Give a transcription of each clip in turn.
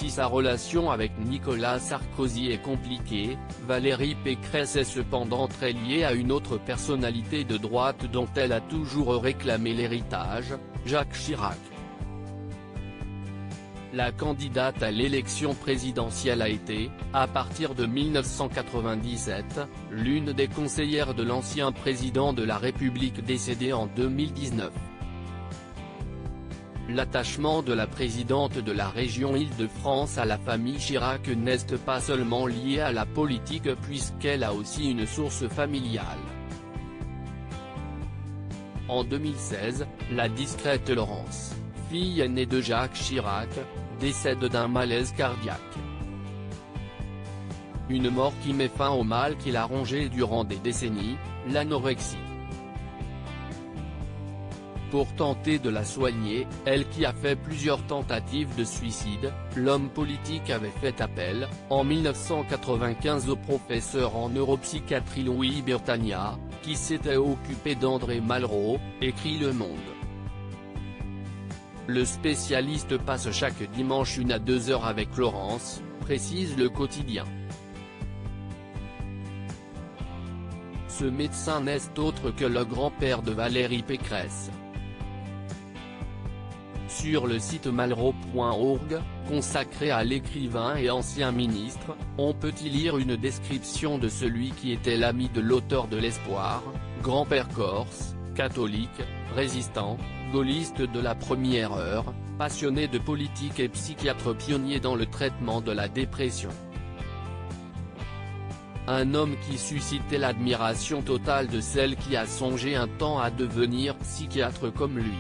Si sa relation avec Nicolas Sarkozy est compliquée, Valérie Pécresse est cependant très liée à une autre personnalité de droite dont elle a toujours réclamé l'héritage, Jacques Chirac. La candidate à l'élection présidentielle a été, à partir de 1997, l'une des conseillères de l'ancien président de la République décédé en 2019. L'attachement de la présidente de la région Île-de-France à la famille Chirac n'est pas seulement lié à la politique puisqu'elle a aussi une source familiale. En 2016, la discrète Laurence, fille aînée de Jacques Chirac, décède d'un malaise cardiaque. Une mort qui met fin au mal qu'il a rongé durant des décennies, l'anorexie. Pour tenter de la soigner, elle qui a fait plusieurs tentatives de suicide, l'homme politique avait fait appel, en 1995 au professeur en neuropsychiatrie Louis Bertagna, qui s'était occupé d'André Malraux, écrit Le Monde. Le spécialiste passe chaque dimanche 1 à 2 heures avec Laurence, précise le quotidien. Ce médecin n'est autre que le grand-père de Valérie Pécresse. Sur le site malraux.org, consacré à l'écrivain et ancien ministre, on peut y lire une description de celui qui était l'ami de l'auteur de l'Espoir, grand-père corse, catholique, résistant, gaulliste de la première heure, passionné de politique et psychiatre pionnier dans le traitement de la dépression. Un homme qui suscitait l'admiration totale de celle qui a songé un temps à devenir psychiatre comme lui.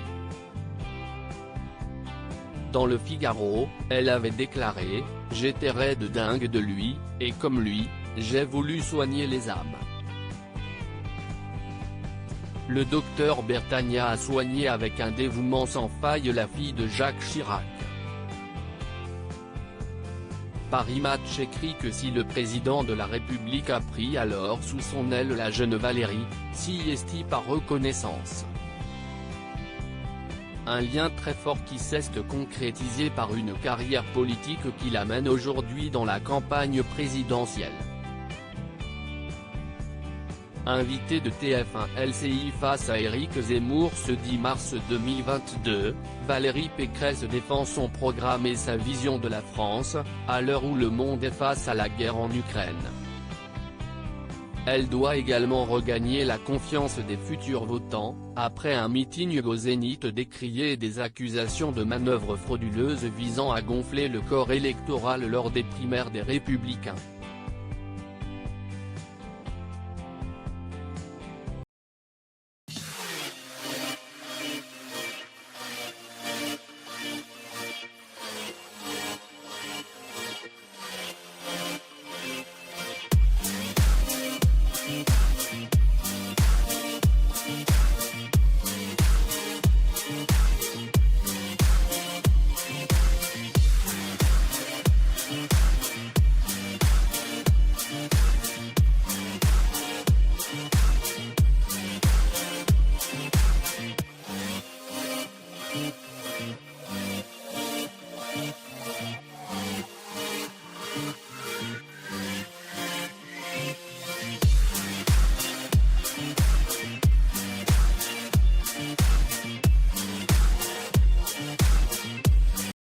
Dans le Figaro, elle avait déclaré « J'étais raide dingue de lui, et comme lui, j'ai voulu soigner les âmes ». Le docteur Bertagna a soigné avec un dévouement sans faille la fille de Jacques Chirac. Paris Match écrit que si le président de la République a pris alors sous son aile la jeune Valérie, si est par reconnaissance. Un lien très fort qui s'est concrétisé par une carrière politique qui l'amène aujourd'hui dans la campagne présidentielle. Invité de TF1 LCI face à Éric Zemmour ce 10 mars 2022, Valérie Pécresse défend son programme et sa vision de la France, à l'heure où le monde est face à la guerre en Ukraine. Elle doit également regagner la confiance des futurs votants, après un meeting au Zénith décrié et des accusations de manœuvres frauduleuses visant à gonfler le corps électoral lors des primaires des Républicains.